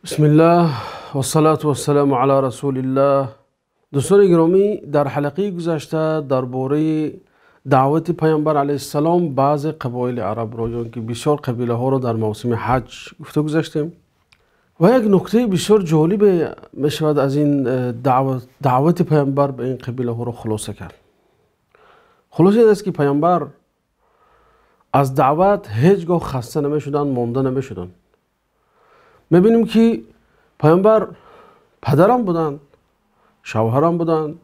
بسم الله و الصلاة و السلام علی رسول الله. دوستان گرامی، در حلقه گذشته درباره دعوت پیامبر علیه السلام بعض قبایل عرب را که بسیار قبیله ها را در موسم حج گفته گذاشتیم و یک نکته بسیار جالب می شود از این دعوت پیامبر به این قبیله ها را خلاصه کرد. خلاصه است که پیامبر از دعوت هیچگاه خسته نمی شدن، مانده نمی شدن. میبینیم که پیامبر پدرم بودن، شوهرم بودن،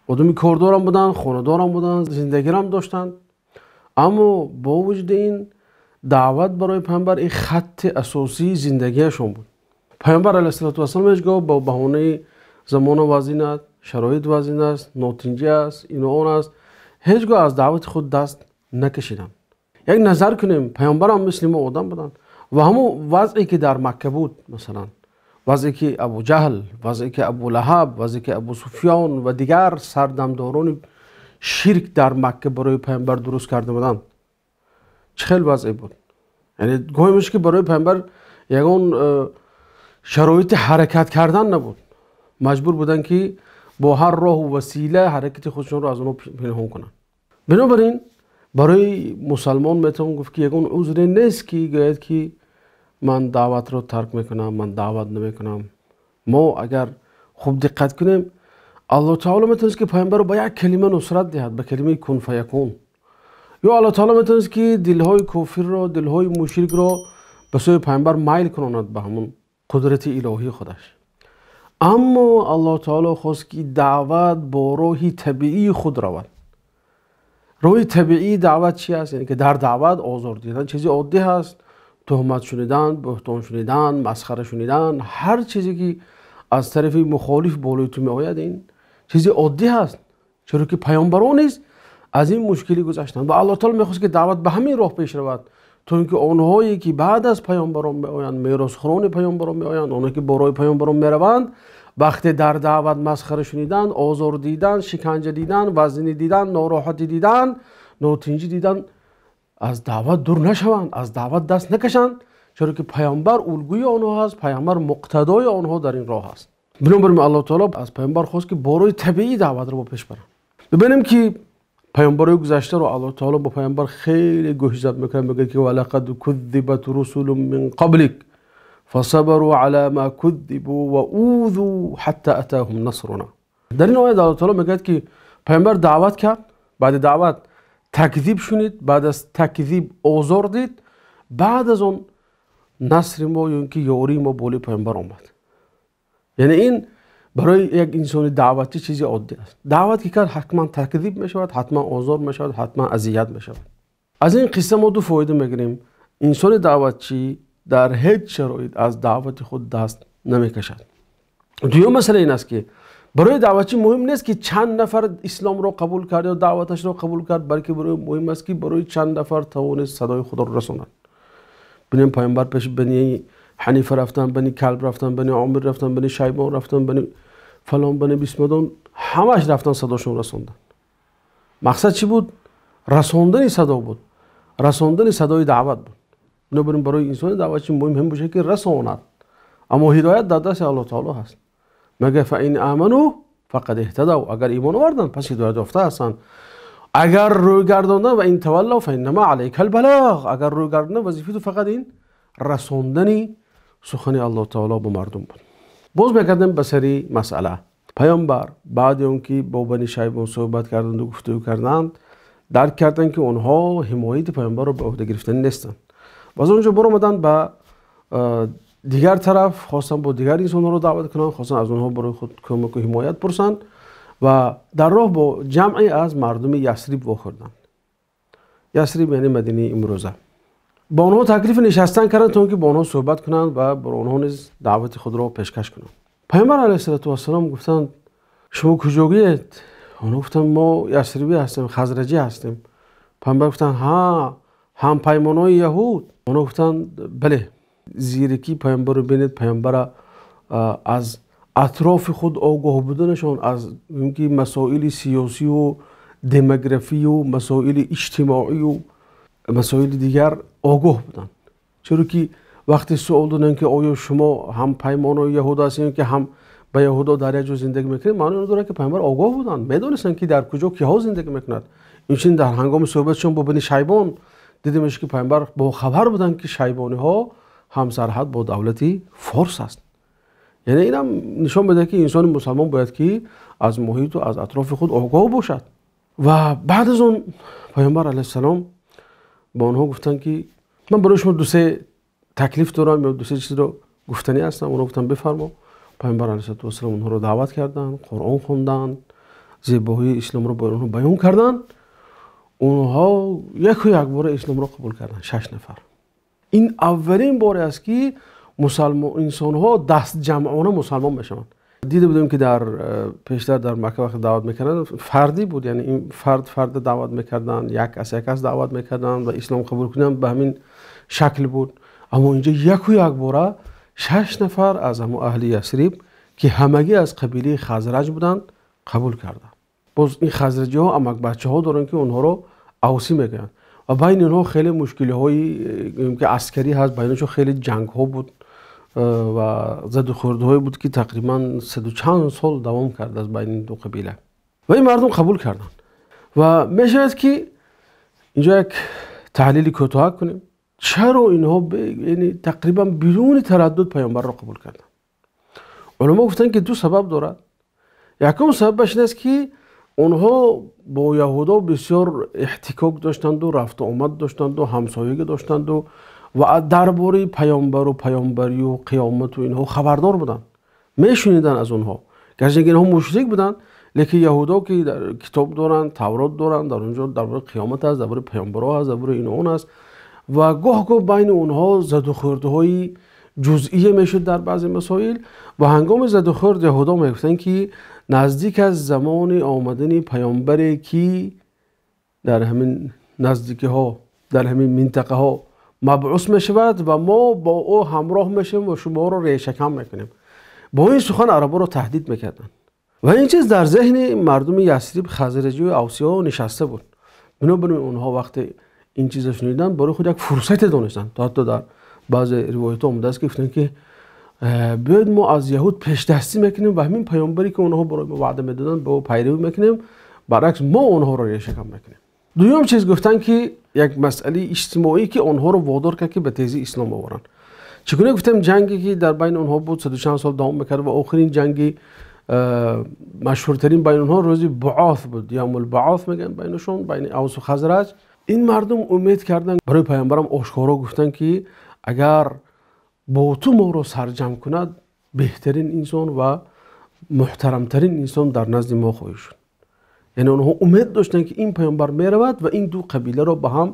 آدمی کاردارم بودن، خانه‌دارم بودن، زندگیرم داشتن، اما با وجود این دعوت برای پیامبر این خط اساسی زندگیشون بود. پیامبر علیه السلام هیچگاه با بهانه زمان وضعی است، شرایط وضعی است، ناتنجی است، این و آن است، هیچگاه از دعوت خود دست نکشیدن. یک نظر کنیم، پیامبر هم مثل ما آدم بودن و همون وضعی که در مکه بود، مثلا وضعی که ابو جهل، وضعی که ابو لهب، وضعی که ابو سفیان و دیگر سردمداران شرک در مکه برای پیامبر درست کرده بودند، چه خیلی وضعی بود. یعنی گاهی میشه که برای پیامبر یگان شرایط حرکت کردن نبود، مجبور بودن که با هر راه و وسیله حرکت خودشون رو از اونها پنهان کنن. بنابراین برای مسلمان میتونم گفت که یگان عذری نیست که گوید که من دعوت رو ترک میکنم، من دعوت نمیکنم. ما اگر خوب دقت کنیم، الله تعالی میتونست که پیامبر رو با یک کلمه نصرت دهد، به کلمه کن فیکون. یا الله تعالی میتونست که دلهای کافر رو، دلهای مشرک رو به سوی پیامبر مایل کناند به همون قدرت الهی خودش. اما الله تعالی خواست که دعوت با راه طبیعی خود رود. راه طبیعی دعوت چی است؟ یعنی که در دعوت آزار دیدن چیزی عادی هست، تهمت شنیدن، بهتان شنیدن، مسخره شنیدن، هر چیزی که از طرف مخالف بالای تو می آید این چیزی عادی هست، چرا که پیامبران نیست از این مشکلی گذشتن و الله تعالی میخواست که دعوت به همین راه پیش رود، تا اینکه آنهایی که بعد از پیامبران می آیند، میراثخوان پیامبران می آیند، آنهایی که برای پیامبران می روند، وقتی در دعوت مسخره شنیدن، آزار دیدن، شکنجه دیدن، وزنی دیدن، ناراحتی دیدن، ناتنجی دیدن، از دعوت دور نشوند، از دعوت دست نکشند، چرا که پیامبر الگوی آنها هست، پیامبر مقتدای آنها در این راه است. بنابراین الله تعالی از پیامبر خواست که برای طبیعی دعوت رو پیش برن. ببینیم که پیامبرای گذشته رو الله تعالی با پیامبر خیلی گوشزد میکنه، میگه که ولقد کذبت رسل من قبلک فصبروا على ما كذبوا واوذوا حتى اتاهم نصرنا. در این آیه الله تعالی میگه که پیامبر دعوت کرد، بعد دعوت تکذیب شنید، بعد از تکذیب آزار دید، بعد از اون نصر ما یا اینکه یاری ما بالای پیامبر آمد. یعنی این برای یک انسان دعوتی چیزی عادی است. دعوت که کرد حتما تکذیب می شود، حتما آزار می شود، حتما اذیت می شود. از این قصه ما دو فایده میگیریم. انسان دعوتچی در هیچ شرایط از دعوت خود دست نمی کشد. دوم مسئله این است که برای دعوتچی مهم نیست که چند نفر اسلام را قبول کرد یا دعوتش را قبول کرد، بلکه برای مهم است که برای چند نفر توانست صدای خدا را رسانند. بنیم پیامبر پیش بنی حنیفه رفتن، بنی کلب رفتن، بنی عامر رفتن، بنی شیبان رفتن، بنی فلان، بنی بسمدان، همش رفتن صداشون رساندن. مقصد چی بود؟ رساندن صدا بود، رساندن صدای دعوت بود. بنابراین برای انسان دعوتچی مهم هم باشه که رساند، اما هدایت در دست الله تعالی هست. مگه فإن آمنوا فقد اهتدوا، اگر ایمان آوردن پس هدایت یافته هستند. اگر روی گرداندن و این تولوا فإنما علیک البلاغ، اگر روی گرداندن وظیفه تو فقط این رساندن سخن الله تعالی به مردم بود. باز میگردیم به سری مسئله. پیامبر بعد اون که با بنی شیبان صحبت کردند و گفتگو کردند، درک کردند که اونها حمایت پیامبر رو به عهده گرفتن نیستند. باز اونجا برو اومدن به دیگر طرف، خواستن با دیگر انسان رو دعوت کنن، خواستن از اونها برای خود کمک و حمایت پرسند و در راه با جمعی از مردم یثرب واخوردند. یثرب یعنی مدینه امروزه. با اونها تکلیف نشستن کردن تا اینکه با اونها صحبت کنند و برای اونها نیز دعوت خود را پیشکش کنند. پیامبر علیه السلام گفتند شما کجایید؟ اونها گفتند ما یثربی هستیم، خزرجی هستیم. پیامبر گفتند ها، هم پیمانای یهود؟ اونها گفتند بله. زیرکی پیامبر رو بینید، پیامبر از اطراف خود آگاه بودنشان از اینکه مسائل سیاسی و دموگرافی و مسائل اجتماعی و مسائل دیگر آگاه بودن، چرا که وقتی سوال دادن که آیا شما هم پیمان یهود هستین که هم با یهودا در یک جا زندگی میکنید، معنی اون داره که پیامبر آگاه بودن، میدونستن که در کجا کیها زندگی میکنند. این در هنگام صحبتشون با بنی شیبان دیدیمش که پیامبر با خبر بودن که شیبانی ها هم سرحد با دولتی فارس است. یعنی اینم نشان میده که انسان مسلمان باید که از محیط و از اطراف خود آگاه باشد. و بعد از اون پیامبر علیه السلام با آنها گفتن که من برای شما دو سه تکلیف دارم یا دو سه چیز رو گفتنی هستم. اونها گفتن بفرما. پیامبر علیه السلام اونها رو دعوت کردن، قرآن خوندن، زیبایی اسلام رو با اونها بیان کردن. اونها یک و یک بار اسلام رو قبول کردن، 6 نفر. این اولین بار است که مسلمان انسان ها دست جمعانه مسلمان بشن. دیده بودیم که در پیشتر در مکه وقت دعوت میکردن فردی بود، یعنی این فرد دعوت میکردن، یک از دعوت میکردن و اسلام قبول کردن، به همین شکل بود. اما اینجا یک و یک باره 6 نفر از همون اهل یثرب که همگی از قبیله خزرج بودن قبول کردن. باز این خزرجی ها امک بچه ها دارن که اونها رو اوسی میگن و بین اونها خیلی مشکلی هایی که عسکری هست، بینشون خیلی جنگ ها بود و زد و خورده های بود که تقریبا 100 و چند سال دوام کرد از بین این دو قبیله و این مردم قبول کردن. و میشود که اینجا یک تحلیل کوتاه کنیم چرا اینها یعنی تقریبا بدون تردد پیامبر را قبول کردن. علما گفتن که دو سبب دارد. یکم سببش این است که اونها با یهودا بسیار احتکاک داشتند و رفت و آمد داشتند و همسایگی داشتند و درباره پیامبر و پیامبری و قیامت و اینها خبردار بودن، میشنیدن از اونها. گرچه اینها مشرک بودن لیکن یهودا که در کتاب دارن، تورات دارن، در اونجا درباره قیامت هست، درباره پیامبرها هست، درباره این اون هست و گاه بین اونها زد و خورده های جزئیه میشد در بعضی مسائل. و هنگام زد و خورد یهودا میگفتن که نزدیک از زمان آمدن پیامبری که در همین نزدیکی ها در همین منطقه ها مبعوث میشود و ما با او همراه میشیم و شما رو ریشه‌کن میکنیم. با این سخن عربا رو تهدید میکردن و این چیز در ذهن مردم یثرب، خزرجی و اوسی ها نشسته بود. بنابراین اونها وقتی این چیز رو شنیدن برای خود یک فرصت دونستن. تا حتی در بعض روایت اومده است که گفتن که بیاید ما از یهود پیش دستی میکنیم و همین پیامبری که اونها برای ما وعده میدادن به او پیروی میکنیم، برعکس ما اونها رو ریشه‌کن میکنیم. دوم چیز گفتن که یک مسئله اجتماعی که اونها رو وادار کرد که به تیزی اسلام آورن. چگونه گفتم جنگی که در بین اونها بود 100 چند سال دوام میکرد و آخرین جنگی مشهورترین بین اونها روزی بعاث بود، یوم البعاث میگن بینشون، بین اوس و خزرج. این مردم امید کردن، برای پیامبرم آشکارا گفتن که اگر با تو ما رو سرجم کند بهترین انسان و محترمترین انسان در نزد ما خواهد شد. یعنی اونها امید داشتن که این پیامبر میرود و این دو قبیله رو به هم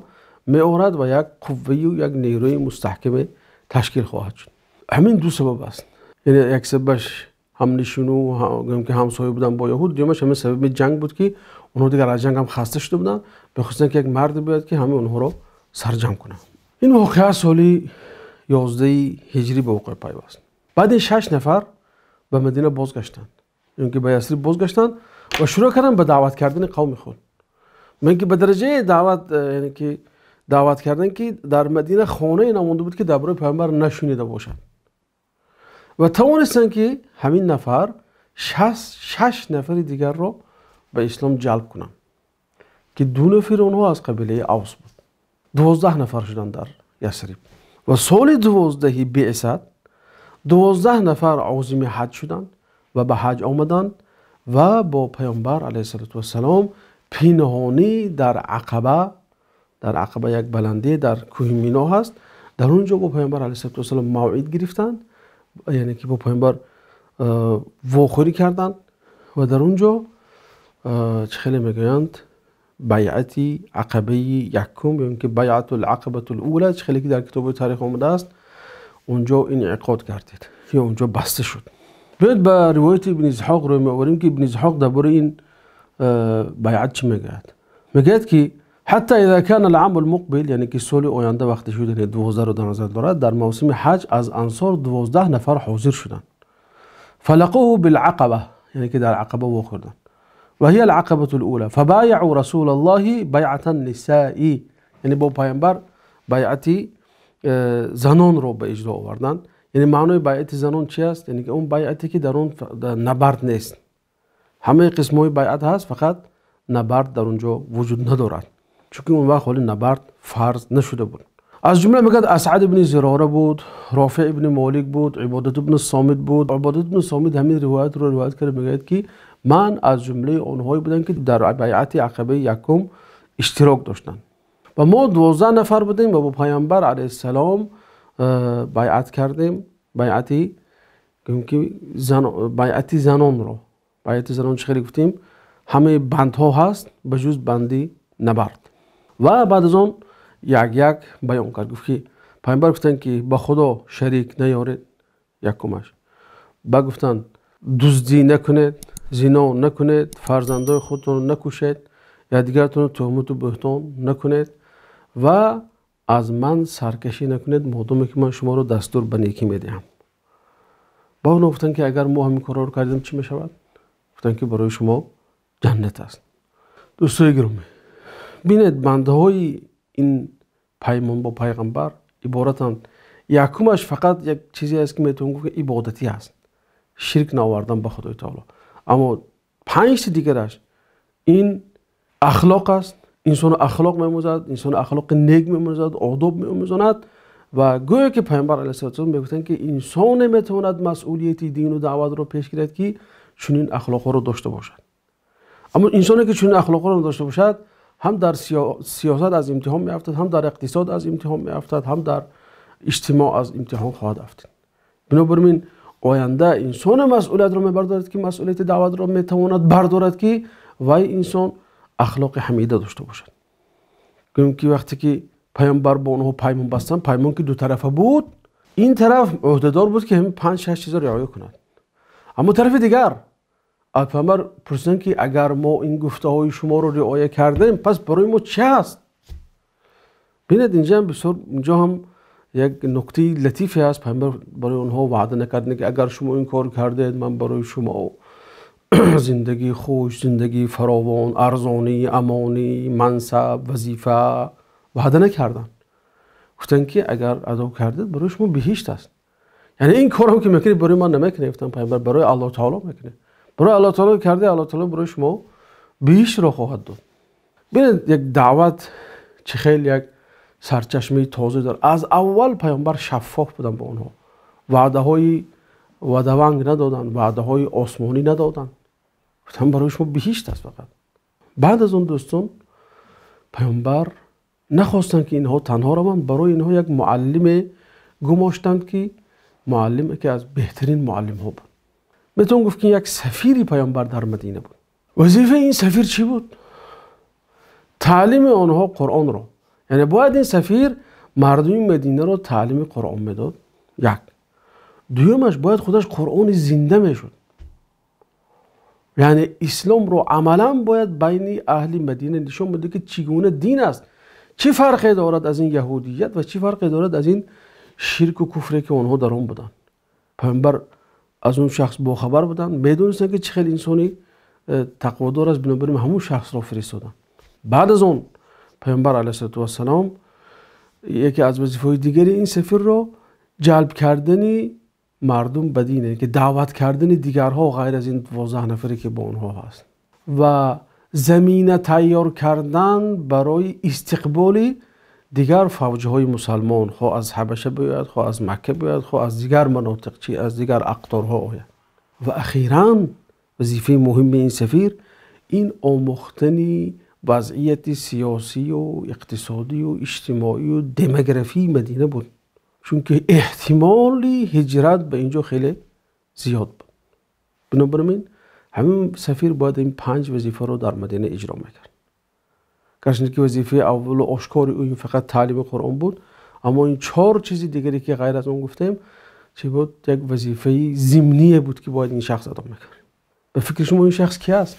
میآورد و یک قوه و یک نیروی مستحکم تشکیل خواهد شد. همین دو سبب است. یعنی یک سببش هم نشونو که همسایه بودن با یهود، دیگه‌اش همین سبب جنگ بود که اونها دیگر از جنگ هم خسته شده بودن، بخواستن که یک مرد بیاد که همه اونها رو سرجم کنه. این واقعه سالی 11 هجری به وقوع پیوست. بعد 6 نفر به مدینه بازگشتند، یعنی که به یثرب بازگشتند و شروع کردن به دعوت کردن قوم خود. من که به درجه دعوت، یعنی که دعوت کردن که در مدینه خانه نمونده بود که درباره پیامبر نشنیده باشد و توانستن که همین نفر 6 نفر دیگر رو به اسلام جلب کنن که 2 نفر اونها از قبیله اوس بود. 12 نفر شدن در یثرب و سال 12 بعثت 12 نفر عازم حج شدند و به حج آمدند و با پیامبر علیه السلام پنهانی در عقبه یک بلندی در کوه مینا هست، در اونجا با پیامبر علیه السلام موعد گرفتند، یعنی که با پیامبر واخوری کردند و در اونجا چه خیلی میگویند بیعتی عقبه یکم، یعنی که بیعت العقبه الاولی، چه خیلی که در کتاب تاریخ آمده است، اونجا انعقاد گردید یا اونجا بسته شد. بیاید به روایت ابن اسحاق رو میآوریم که ابن اسحاق درباره این بیعت چی میگوید؟ میگوید که حتی اذا كان العام المقبل، یعنی که سال آینده وقتی شد، یعنی 2000 رو در نظر دارد، در موسم حج از انصار 12 نفر حاضر شدند. فلقوه بالعقبه، یعنی که در عقبه واخوردند و هي العقبه الاولى فبايعوا رسول الله بیعة النساء، یعنی با پیامبر بیعتی زنان رو به اجرا آوردن. یعنی معنای بیعت زنان چی است؟ یعنی که اون بیعتی که در اون نبرد نیست. همه قسم‌های بیعت هست، فقط نبرد در اونجا وجود ندارد، چون اون وقت حالی نبرد فرض نشده بود. از جمله میگه اسعد ابن زراره بود، رافع ابن مالک بود، عبادت ابن صامت بود. عبادت ابن صامت همین روایت رو روایت کرده، میگه که من از جمله اونهایی بودم که در بیعت عقبه یکم اشتراک داشتن و ما 12 نفر بودیم و با پیامبر علیه السلام بیعت کردیم. بیعتی که بیعت زنان رو، بیعت زنان چه خیلی گفتیم همه بندها هست به جز بندی نبرد. و بعد از اون یک بیان کرد، گفت که پیامبر گفتن که با خدا شریک نیارید یکمش. بعد گفتن دزدی نکنید، زنا نکنید، فرزندای خودتون نکشید، یا دیگرتون تهمت و بهتان نکنید و از من سرکشی نکنید مادامی که من شما رو دستور به نیکی میدهم. با اون گفتن که اگر ما همین کارا رو کردیم چی میشود؟ گفتن که برای شما جنت است. دوستای گرامی، بینید بنده های این پیمان با پیغمبر عبارتند. یکمش فقط یک چیزی است که میتونم گفت که عبادتی است، شرک نآوردن به خدای تعالی. اما 5 دیگرش این اخلاق است. انسان اخلاق می‌آموزد، انسان اخلاق نیک می‌آموزد، آداب می‌آموزاند و گویا که پیامبر علیه السلام میگفتند که انسان میتواند مسئولیت دین و دعوت رو پیش گیرد که چنین اخلاق رو داشته باشد. اما انسانی که چنین اخلاق رو داشته باشد هم در سیاست از امتحان میافتد، هم در اقتصاد از امتحان میافتد، هم در اجتماع از امتحان خواهد افتاد. بنابراین آینده انسان مسئولیت رو میبردارد که مسئولیت دعوت رو میتواند بردارد که وای انسان اخلاق حمیده داشته باشد. که وقتی که پیامبر با اونها پیمان بستن، پیمان که دو طرفه بود، این طرف عهدهدار بود که همین 5-6 چیز رو رعایت کند. اما طرف دیگر از پیامبر پرسیدن که اگر ما این گفته های شما رو رعایت کردیم پس برای ما چه هست؟ ببینید اینجا هم یک نکته لطیفی هست. پیامبر برای اونها وعده نکردن که اگر شما این کار کردید من برای شما زندگی خوش، زندگی فراوان، ارزانی، امانی، منصب، وظیفه وعده نکردن. گفتن که اگر ادا کردید برای شما بهشت است. یعنی این کارم که میکنید برای من نمیکنه، گفتن پیامبر برای الله تعالی میکنه. برای الله تعالی کرده، الله تعالی برای شما بهشت را خواهد داد. ببینید یک دعوت چه خیلی یک سرچشمه تازه داره. از اول پیامبر شفاف بودن با اونها، وعده های ودونگ ندادن، وعده های آسمانی ندادن. گفتن برای شما بهشت است فقط. بعد از اون دوستان پیامبر نخواستن که اینها تنها روند، برای اینها یک معلم گماشتند که معلم که از بهترین معلم ها بود. میتون گفت که یک سفیری پیامبر در مدینه بود. وظیفه این سفیر چی بود؟ تعلیم آنها قرآن رو. یعنی باید این سفیر مردم مدینه رو تعلیم قرآن میداد. یک. دومش باید خودش قرآن زنده میشد. یعنی اسلام رو عملا باید بین اهل مدینه نشون بده که چگونه دین است، چه فرقی دارد از این یهودیت و چه فرقی دارد از این شرک و کفری که اونها در اون بودن. پیامبر از اون شخص باخبر بودن، میدونستن که چه خیلی انسانی تقوادار است، بنابراین همون شخص را فرستادن. بعد از اون پیامبر علیه السلام یکی از وظیفه‌های دیگری این سفیر رو جلب کردن مردم به دینه، که دعوت کردن دیگرها غیر از این 12 نفری که با اونها هست و زمینه تیار کردن برای استقبال دیگر فوجهای مسلمان، خواه از حبشه بیاید، خواه از مکه بیاید، خواه از دیگر مناطق چی از دیگر اقطارها آید. و اخیراً وظیفه مهم این سفیر این آموختن وضعیت سیاسی و اقتصادی و اجتماعی و دموگرافی مدینه بود، چون که احتمالی هجرت به اینجا خیلی زیاد بود. بنابراین همین سفیر باید این 5 وظیفه رو در مدینه اجرا میکرد. گرچه که وظیفه اول و آشکار او فقط تعلیم قرآن بود، اما این 4 چیز دیگری که غیر از اون گفتیم چی بود؟ یک وظیفه ضمنی بود که باید این شخص ادا میکرد. به فکر شما این شخص کی است؟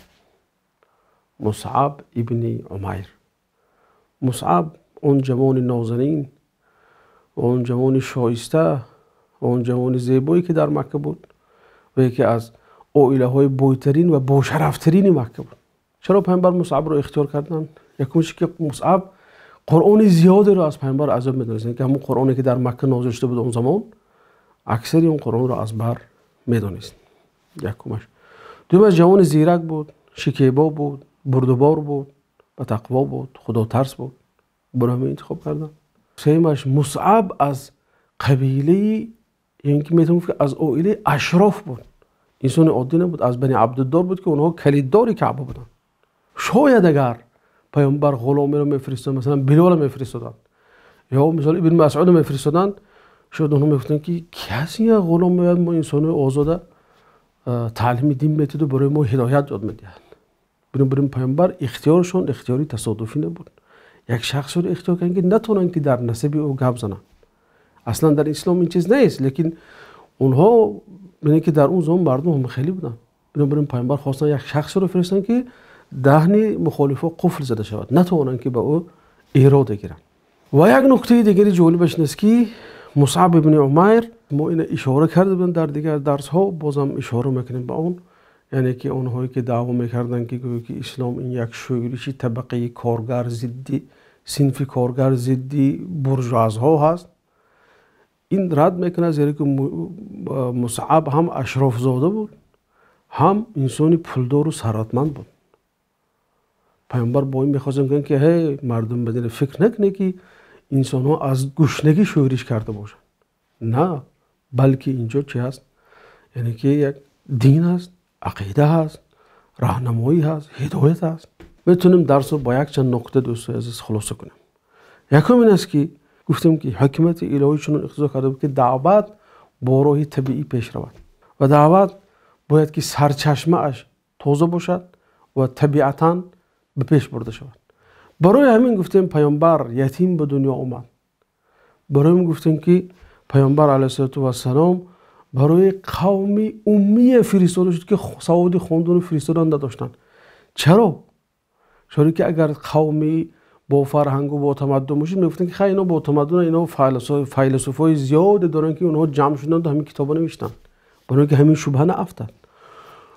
مصعب ابن عمیر. مصعب اون جوان نازنین، اون جوان شایسته، اون جوان زیبایی که در مکه بود و یکی از عائله های بویترین و باشرفترین مکه بود. چرا پیامبر مصعب رو اختیار کردن؟ یکمش که مصعب قرآن زیادی رو از پیامبر عذاب میدونستن که همون قرآنی که در مکه نازل شده بود اون زمان اکثری اون قرآن رو از بر میدونست. یکمش. دومش جوان زیرک بود، شکیبا بود، بردبار بود، با تقوا بود، خدا ترس بود. برای همین انتخاب کردن. سومش مصعب از قبیله، یعنی که میتونم که از عائله اشراف بود. انسان عادی نبود، از بنی عبدالدار بود که اونها کلیددار کعبه بودن. شاید اگر پیامبر غلامی رو میفرستاد، مثلا بلال میفرستادن یا مثلا ابن مسعود میفرستادن، شاید اونها میگفتن که کسی غلام میاد ما انسان آزاده تعلیم دین میده و برای ما هدایت یاد میدهد. بنابراین پیامبر اختیارشون اختیاری تصادفی نبود. یک شخص رو اختیار کردن که نتونن که در نسب او گپ زنن. اصلا در اسلام این چیز نیست، لیکن اونها میگن که در اون زمان مردم هم خیلی بودن. بنابراین پیامبر خواستن یک شخص رو فرستن که دهن مخالفا قفل زده شود، نتونن که به او ایراد بگیرن. و یک نکته دیگری جالبش نیست که مصعب ابن عمیر، ما این اشاره کرده بودن در دیگر درس ها، بازم اشاره میکنیم به اون، یعنی که اونهایی که دعوا میکردن که اسلام این یک شورشی طبقه کارگر ضدی، صنف کارگر ضدی بورژوازها هست، این رد میکنه زیرا که مصعب هم اشراف زاده بود، هم انسانی پولدار و ثروتمند بود. پیامبر با این میخواستن که هی مردم بدون فکر نکنه که انسان ها از گشنگی شورش کرده باشن. نه، بلکه اینجا چی هست؟ یعنی که یک دین هست، عقیده هست، راهنمایی هست، هدایت هست. میتونیم درس رو با یک چند نکته دوستای عزیز خلاصه کنیم. یکم این است که گفتیم که حکمت الهی چنان اقتضا کرده بود که دعوت با راه طبیعی پیش رود و دعوت باید که سرچشمه اش تازه باشد و طبیعتاً به پیش برده شود. برای همین گفتیم پیامبر یتیم به دنیا آمد. برای همین گفتیم که پیامبر علیه السلام برای قومی امی فرستاده شد که سواد خواندن و فرستادن نداشتن. چرا؟ چون که اگر قومی با فرهنگ و با تمدن باشید میگفتن که خیلی اینا با تمدن، اینا فیلسوفای زیاد دارن که اونها جمع شدن و همین کتابا نوشتن، برای که همین شبهه نافتاد.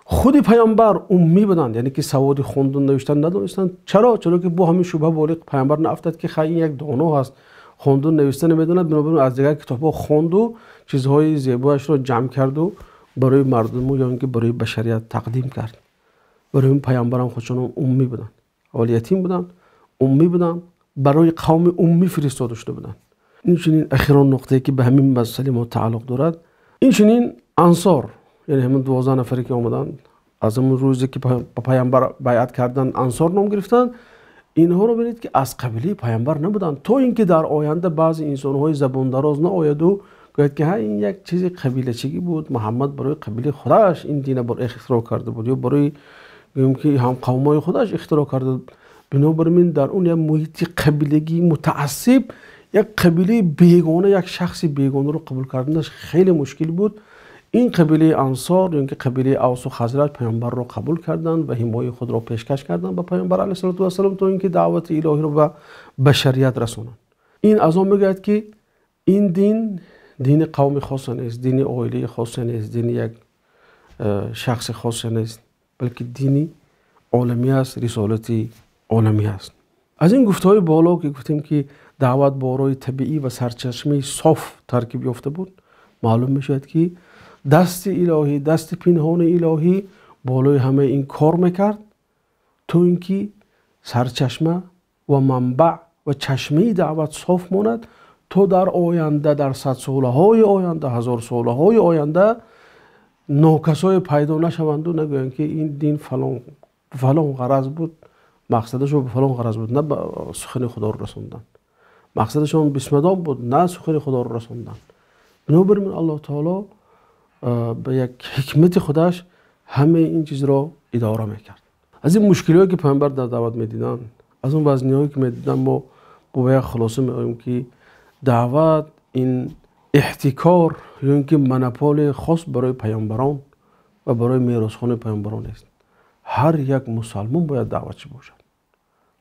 خود پیامبر امی بودن، یعنی که سواد خواندن نوشتن نداشتن. چرا؟ چون که با همین شبهه بالغ پیامبر نافتاد که خیلی یک دانا هست، خواندن نوشتن نمیدونه، بنابراین از دیگر کتابا خواند و چیزهای زیبایش رو جمع کرد و برای مردم یا اینکه برای بشریت تقدیم کرد. برای این پیامبران خودشون امی بودن، اول یتیم بودن، امی بودن، برای قوم امی فرستاده شده بودن. این چنین اخیرا نقطه‌ای که به همین مسئله ما تعلق دارد، این چنین انصار، یعنی همون 12 نفری که اومدن از اون روزی که پیامبر بیعت کردن انصار نام گرفتن، اینها رو ببینید که از قبیله پیامبر نبودن، تا اینکه در آینده بعضی انسان‌های زبان دراز نآید و گوید که این یک چیز قبیله چگی بود، محمد برای قبیله خودش این دین رو اختراع کرده بود یا برای که هم قومای خودش اختراع کرده بود. بنابراین در اون یک محیط قبیلگی متعصب، یک قبیله بیگانه، یک شخص بیگانه رو قبول کردنش خیلی مشکل بود. این قبیله انصار، یعنی که قبیله اوس و خزرج، پیامبر رو قبول کردن و حمایت خود را پیشکش کردن به پیامبر علیه السلام تا اینکه دعوت الهی رو به بشریت رسونن. این از اون میگه که این دین قوم خاص نیست، دین عائله خاص نیست، دین یک شخص خاص نیست، بلکه دینی عالمی است، رسالتی عالمی است. از این گفتهای بالا که گفتیم که دعوت با راه طبیعی و سرچشمه صاف ترکیب یافته بود، معلوم میشد که دست الهی، دست پنهان الهی بالای همه این کار میکرد تا اینکه سرچشمه و منبع و چشمه دعوت صاف ماند تا در آینده، در 100 ساله های آینده، 1000 ساله های آینده ناکسای پیدا نشوند و نگویند که این دین فلان غرض بود، مقصدش به فلان غرض بود، نه به سخن خدا رو رسوندن، مقصدشون بسمدان بود، نه سخن خدا رو رسوندن. بنابراین الله تعالی به یک حکمت خودش همه این چیز را اداره میکرد. از این مشکلی که پیامبر در دعوت میدیدن، از اون وزنی‌هایی که میدیدن، ما با یک خلاصه میگیم که دعوت این احتکار یا اینکه منپال خاص برای پیامبران و برای میراثخوان پیامبران است. هر یک مسلمان باید دعوتچی باشد.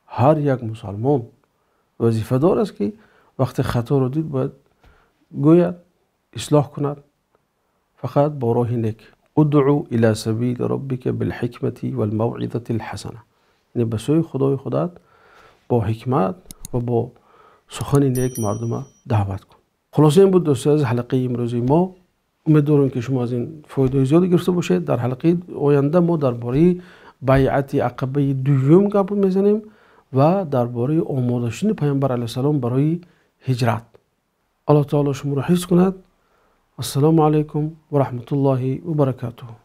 هر یک مسلمان وظیفه دار است که وقتی خطا رو دید باید گوید، اصلاح کند، فقط با راه نیک. ادعو الى سبیل ربک بالحکمة والموعظة الحسنه، یعنی به سوی خدای خودت با حکمت و با سخن نیک مردم دعوت کن. خلاصه این بود دوستان از حلقه امروزی ما. امیدوارم که شما از این فایده زیادی گرفته باشید. در حلقه آینده ما درباره بیعت عقبه دوم گپ میزنیم و درباره آماده شدن پیامبر علیه السلام برای هجرت. الله تعالی شما را حفظ کند. السلام علیکم و رحمت الله و برکاته.